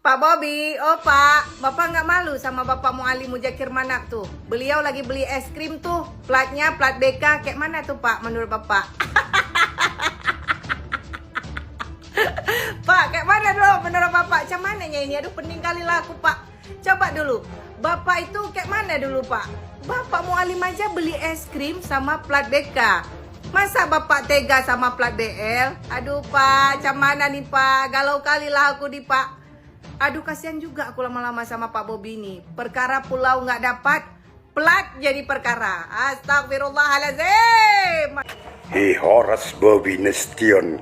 Pak Bobby, oh Pak, Bapak nggak malu sama Bapak Muali Mujakir Manak tuh? Beliau lagi beli es krim tuh, platnya plat BK, kayak mana tuh Pak menurut Bapak? Pak, kayak mana dulu menurut Bapak? Macam mananya ini? Aduh pening kali lah aku Pak. Coba dulu, Bapak itu kayak mana dulu Pak? Bapak Mualim aja beli es krim sama plat BK. Masa Bapak tega sama plat BL? Aduh Pak, macam mana nih Pak? Galau kali lah aku nih Pak. Aduh kasihan juga aku lama-lama sama Pak Bobby ini. Perkara pulau nggak dapat, plat jadi perkara. Astagfirullahaladzim. Horace Bobby Nasution,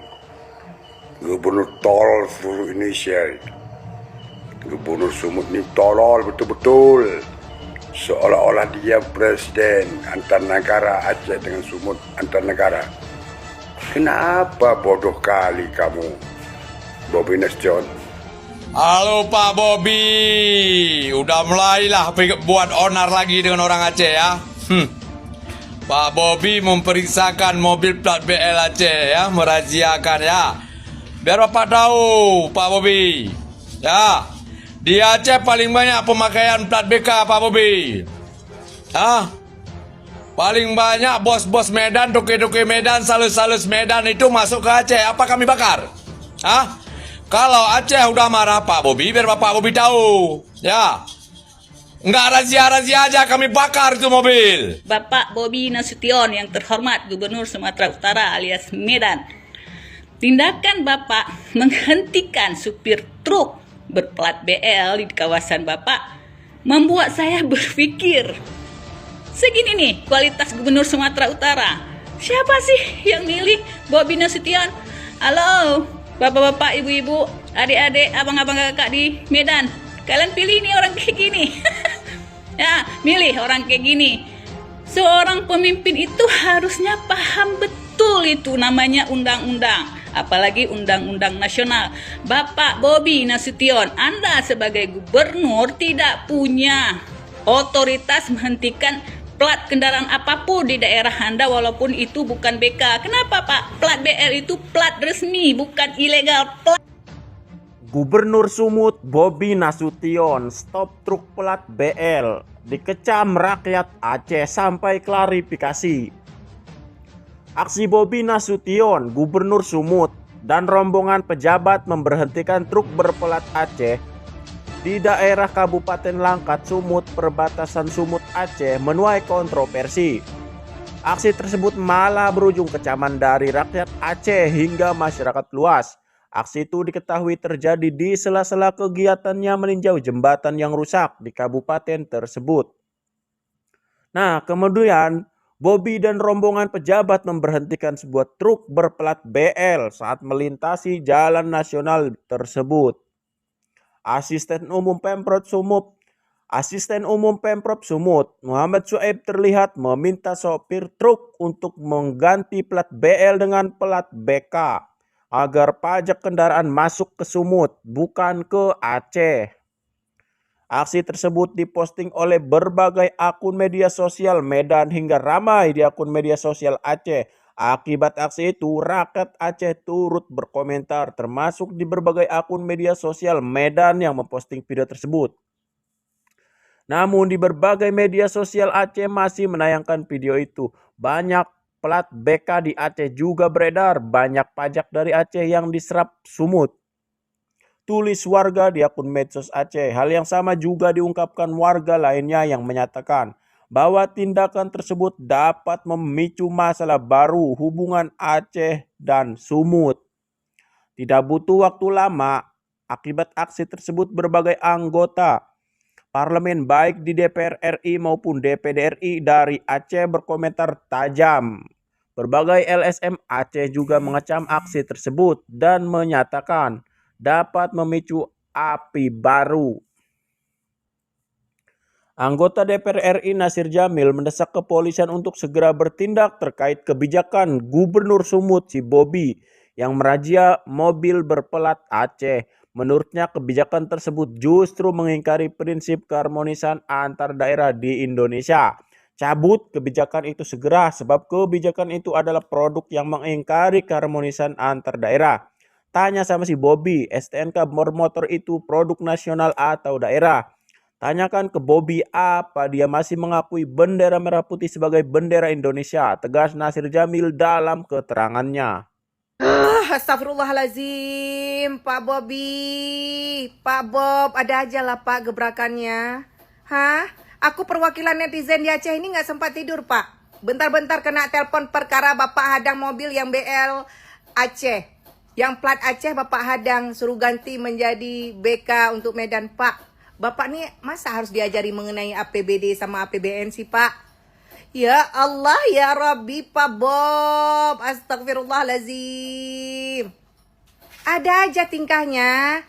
Gubernur tol seluruh Indonesia. Gubernur Sumut ini tolol betul-betul. Seolah-olah dia presiden antar negara Aceh dengan Sumut antar negara. Kenapa bodoh kali kamu, Bobby Nasution? Halo Pak Bobby, udah mulailah buat onar lagi dengan orang Aceh ya. Pak Bobby memeriksakan mobil plat BL Aceh ya, meraziakan ya. Biar Bapak tahu Pak Bobby ya, di Aceh paling banyak pemakaian plat BK Pak Bobby. Paling banyak bos-bos Medan, toke-toke Medan, salus-salus Medan itu masuk ke Aceh. Apa kami bakar? Kalau Aceh udah marah Pak Bobby, biar Bapak Bobby tahu ya. Nggak razia-razia aja, kami bakar itu mobil. Bapak Bobby Nasution yang terhormat Gubernur Sumatera Utara alias Medan. Tindakan Bapak menghentikan supir truk berplat BL di kawasan Bapak membuat saya berpikir, segini nih kualitas Gubernur Sumatera Utara. Siapa sih yang milih Bobby Nasution? Halo, bapak-bapak, ibu-ibu, adik-adik, abang-abang, kakak di Medan. Kalian pilih nih orang kayak gini. Ya, milih orang kayak gini. Seorang pemimpin itu harusnya paham betul itu namanya undang-undang. Apalagi undang-undang nasional. Bapak Bobby Nasution, Anda sebagai gubernur tidak punya otoritas menghentikan plat kendaraan apapun di daerah Anda walaupun itu bukan BK. Kenapa Pak? Plat BL itu plat resmi, bukan ilegal plat. Gubernur Sumut Bobby Nasution stop truk plat BL, dikecam rakyat Aceh sampai klarifikasi. Aksi Bobby Nasution, Gubernur Sumut dan rombongan pejabat memberhentikan truk berplat Aceh di daerah Kabupaten Langkat Sumut, perbatasan Sumut Aceh menuai kontroversi. Aksi tersebut malah berujung kecaman dari rakyat Aceh hingga masyarakat luas. Aksi itu diketahui terjadi di sela-sela kegiatannya meninjau jembatan yang rusak di kabupaten tersebut. Nah, kemudian Bobby dan rombongan pejabat memberhentikan sebuah truk berplat BL saat melintasi jalan nasional tersebut. Asisten Umum Pemprov Sumut, Muhammad Sueb terlihat meminta sopir truk untuk mengganti plat BL dengan plat BK agar pajak kendaraan masuk ke Sumut, bukan ke Aceh. Aksi tersebut diposting oleh berbagai akun media sosial Medan hingga ramai di akun media sosial Aceh. Akibat aksi itu, rakyat Aceh turut berkomentar termasuk di berbagai akun media sosial Medan yang memposting video tersebut. Namun di berbagai media sosial Aceh masih menayangkan video itu. Banyak plat BK di Aceh juga beredar, banyak pajak dari Aceh yang diserap Sumut, tulis warga di akun medsos Aceh. Hal yang sama juga diungkapkan warga lainnya yang menyatakan bahwa tindakan tersebut dapat memicu masalah baru hubungan Aceh dan Sumut. Tidak butuh waktu lama, akibat aksi tersebut berbagai anggota parlemen baik di DPR RI maupun DPD RI dari Aceh berkomentar tajam. Berbagai LSM Aceh juga mengecam aksi tersebut dan menyatakan dapat memicu api baru. Anggota DPR RI Nasir Jamil mendesak kepolisian untuk segera bertindak terkait kebijakan Gubernur Sumut si Bobby yang merazia mobil berplat Aceh. Menurutnya kebijakan tersebut justru mengingkari prinsip keharmonisan antar daerah di Indonesia. Cabut kebijakan itu segera sebab kebijakan itu adalah produk yang mengingkari keharmonisan antar daerah. Tanya sama si Bobby, STNK bermotor itu produk nasional atau daerah? Tanyakan ke Bobby apa dia masih mengakui bendera merah putih sebagai bendera Indonesia, tegas Nasir Jamil dalam keterangannya. Astagfirullahalazim, Pak Bobby, Pak Bob, ada aja lah Pak gebrakannya. Hah? Aku perwakilan netizen di Aceh ini nggak sempat tidur Pak. Bentar-bentar kena telepon perkara Bapak hadang mobil yang BL Aceh. Yang plat Aceh Bapak hadang, suruh ganti menjadi BK untuk Medan Pak. Bapak nih masa harus diajari mengenai APBD sama APBN sih Pak? Ya Allah, ya Rabbi, Pak Bob. Astagfirullahalazim. Ada aja tingkahnya.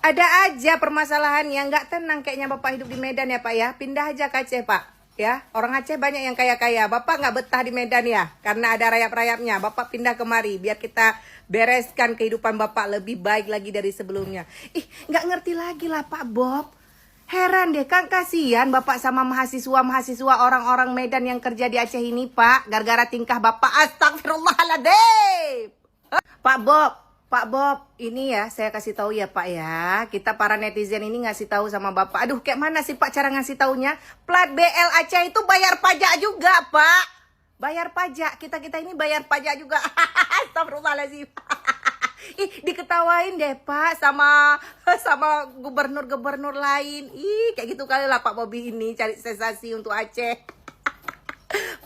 Ada aja permasalahan yang nggak tenang kayaknya Bapak hidup di Medan ya Pak ya. Pindah aja ke Aceh Pak. Ya, orang Aceh banyak yang kaya-kaya. Bapak nggak betah di Medan ya, karena ada rayap-rayapnya. Bapak pindah kemari biar kita bereskan kehidupan Bapak lebih baik lagi dari sebelumnya. Ih, nggak ngerti lagi lah Pak Bob. Heran deh, kan kasihan Bapak sama mahasiswa-mahasiswa orang-orang Medan yang kerja di Aceh ini Pak, gara-gara tingkah Bapak. Astagfirullahaladzim. Pak Bob, ini ya saya kasih tahu ya Pak ya. Kita para netizen ini ngasih tahu sama Bapak. Aduh, kayak mana sih Pak cara ngasih taunya? Plat BL Aceh itu bayar pajak juga Pak. Bayar pajak, kita ini bayar pajak juga. Astagfirullahaladzim. Ih, diketawain deh Pak sama gubernur-gubernur lain. Ih, kayak gitu kali lah Pak Bobby ini cari sensasi untuk Aceh.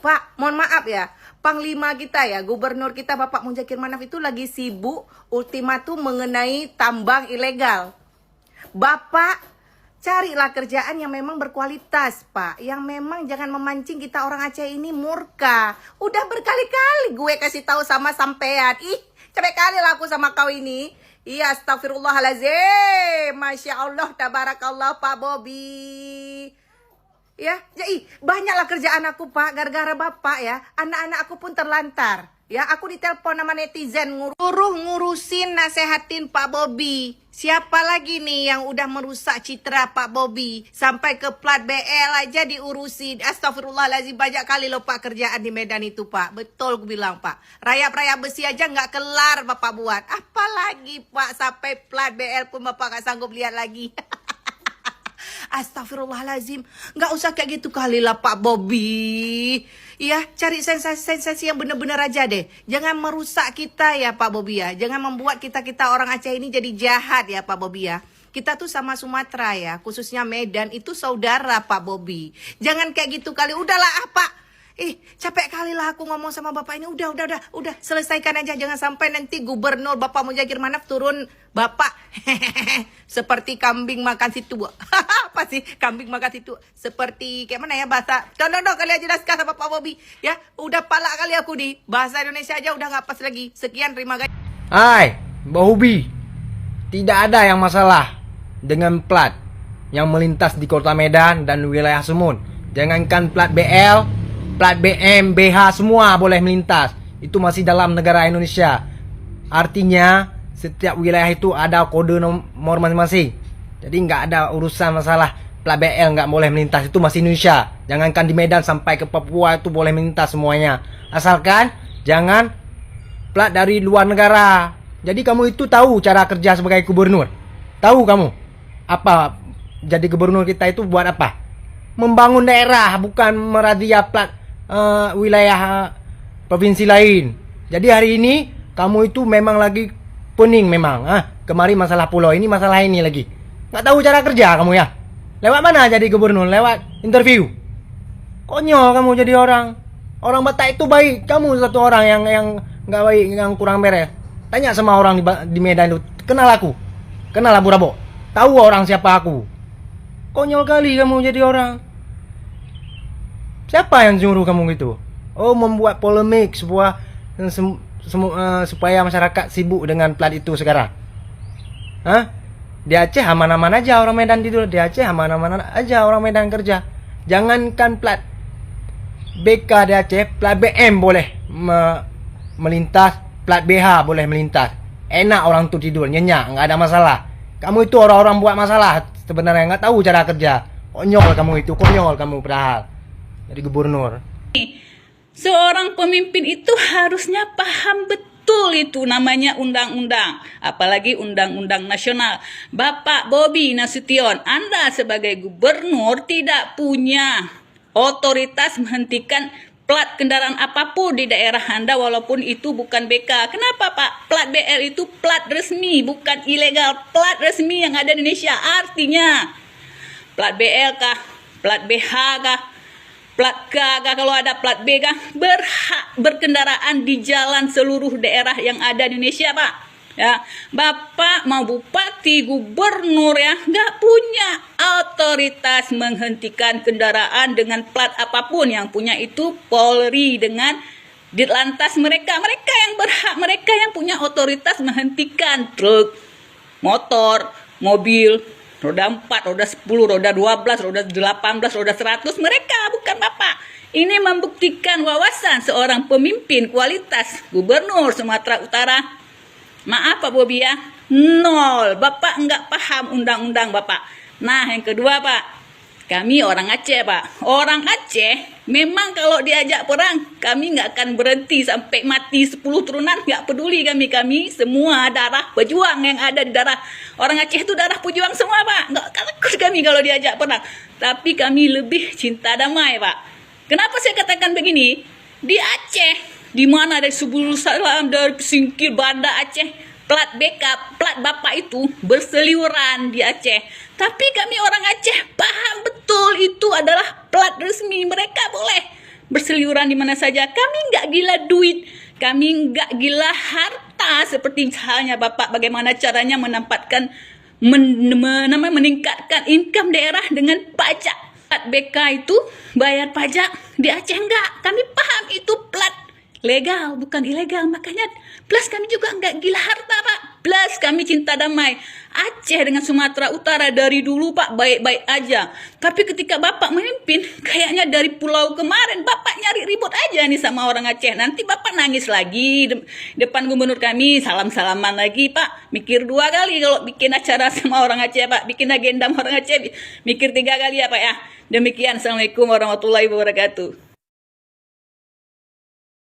Pak, mohon maaf ya, Panglima kita ya, gubernur kita Bapak Muzakir Manaf itu lagi sibuk ultimatum mengenai tambang ilegal. Bapak carilah kerjaan yang memang berkualitas Pak, yang memang jangan memancing kita orang Aceh ini murka. Udah berkali-kali gue kasih tahu sama sampean. Ih, capek kali lah aku sama kau ini. Iya, astagfirullahaladzim. Masya Allah, tabarakallah Pak Bobby. Ya, jadi banyaklah kerjaan aku Pak, gara-gara Bapak ya. Anak-anak aku pun terlantar. Ya, aku ditelepon sama netizen ngurusin nasehatin Pak Bobby. Siapa lagi nih yang udah merusak citra Pak Bobby? Sampai ke plat BL aja diurusin. Astagfirullahaladzim, banyak kali loh Pak kerjaan di Medan itu Pak. Betul aku bilang Pak. Rayap-rayap besi aja nggak kelar Bapak buat. Apalagi Pak, sampai plat BL pun Bapak nggak sanggup lihat lagi. Astagfirullahaladzim, nggak usah kayak gitu kali lah Pak Bobby. Ya, cari sensasi-sensasi yang bener-bener aja deh. Jangan merusak kita ya Pak Bobby ya. Jangan membuat kita orang Aceh ini jadi jahat ya Pak Bobby ya. Kita tuh sama Sumatera ya, khususnya Medan itu saudara Pak Bobby. Jangan kayak gitu kali. Udahlah Pak. Capek kali lah aku ngomong sama Bapak ini. Udah, selesaikan aja. Jangan sampai nanti gubernur Bapak Muzakir Manaf turun Bapak seperti kambing makan situ. Apa sih kambing makan situ? Seperti kayak mana ya bahasa? No, kalian jelaskan sama Pak Bobby. Ya, udah palak kali aku di bahasa Indonesia aja udah gak pas lagi. Sekian, terima kasih. Hai, Mbak Hobi. Tidak ada yang masalah dengan plat yang melintas di kota Medan dan wilayah Sumut. Jangankan plat BL, plat BM, BH semua boleh melintas. Itu masih dalam negara Indonesia. Artinya setiap wilayah itu ada kode nomor masing-masing. Jadi nggak ada urusan masalah plat BL nggak boleh melintas. Itu masih Indonesia. Jangankan di Medan sampai ke Papua itu boleh melintas semuanya. Asalkan jangan plat dari luar negara. Jadi kamu itu tahu cara kerja sebagai gubernur? Tahu kamu? Apa jadi gubernur kita itu buat apa? Membangun daerah, bukan meradia plat wilayah provinsi lain. Jadi hari ini kamu itu memang lagi pening memang. Kemarin masalah pulau, ini masalah ini lagi. Nggak tahu cara kerja kamu ya. Lewat mana jadi gubernur? Lewat interview. Konyol kamu jadi orang. Orang Batak itu baik. Kamu satu orang yang nggak baik, yang kurang beres. Tanya sama orang di Medan itu. Kenal aku. Kenal Abu Rabo. Tahu orang siapa aku. Konyol kali kamu jadi orang. Siapa yang nyuruh kamu gitu? Oh, membuat polemik supaya masyarakat sibuk dengan plat itu sekarang. Di Aceh aman-aman aja orang Medan tidur. Di Aceh aman-aman aja orang Medan kerja. Jangankan plat BK di Aceh, plat BM boleh melintas, plat BH boleh melintas. Enak orang tuh tidur, nyenyak, nggak ada masalah. Kamu itu orang-orang buat masalah sebenarnya, nggak tahu cara kerja. Konyol kamu itu, konyol kamu padahal jadi gubernur. Seorang pemimpin itu harusnya paham betul betul itu namanya undang-undang, apalagi undang-undang nasional. Bapak Bobi Nasution, Anda sebagai gubernur tidak punya otoritas menghentikan plat kendaraan apapun di daerah Anda walaupun itu bukan BK. Kenapa Pak? Plat BL itu plat resmi, bukan ilegal. Plat resmi yang ada di Indonesia. Artinya plat BL kah? Plat BH kah? Plat K kah? Kalau ada plat B kah? Berhak berkendaraan di jalan seluruh daerah yang ada di Indonesia Pak. Ya, Bapak mau bupati, gubernur ya, nggak punya otoritas menghentikan kendaraan dengan plat apapun. Yang punya itu Polri dengan Ditlantas mereka yang berhak, mereka yang punya otoritas menghentikan truk, motor, mobil, roda 4, roda 10, roda 12, roda 18, roda 100, mereka bukan Bapak. Ini membuktikan wawasan seorang pemimpin kualitas gubernur Sumatera Utara. Maaf Pak Bobi ya, nol. Bapak nggak paham undang-undang Bapak. Nah yang kedua Pak, kami orang Aceh Pak. Orang Aceh memang kalau diajak perang, kami nggak akan berhenti sampai mati 10 turunan, nggak peduli kami. Kami semua darah pejuang yang ada di darah. Orang Aceh itu darah pejuang semua Pak. Nggak takut kami kalau diajak perang. Tapi kami lebih cinta damai Pak. Kenapa saya katakan begini? Di Aceh, di mana dari Subul Salam, dari Singkil, Banda Aceh, plat BK, plat Bapak itu berseliweran di Aceh. Tapi kami orang Aceh paham betul itu adalah plat resmi. Mereka boleh berseliweran di mana saja. Kami nggak gila duit, kami nggak gila harta seperti halnya Bapak. Bagaimana caranya meningkatkan income daerah dengan pajak. Plat BK itu bayar pajak, di Aceh enggak. Kami paham itu plat legal, bukan ilegal. Makanya plus kami juga nggak gila harta Pak. Plus kami cinta damai. Aceh dengan Sumatera Utara dari dulu Pak baik-baik aja. Tapi ketika Bapak memimpin, kayaknya dari pulau kemarin Bapak nyari ribut aja nih sama orang Aceh. Nanti Bapak nangis lagi depan gubernur kami, salam-salaman lagi Pak. Mikir 2 kali kalau bikin acara sama orang Aceh Pak. Bikin agenda sama orang Aceh, mikir 3 kali ya Pak ya. Demikian, Assalamualaikum warahmatullahi wabarakatuh.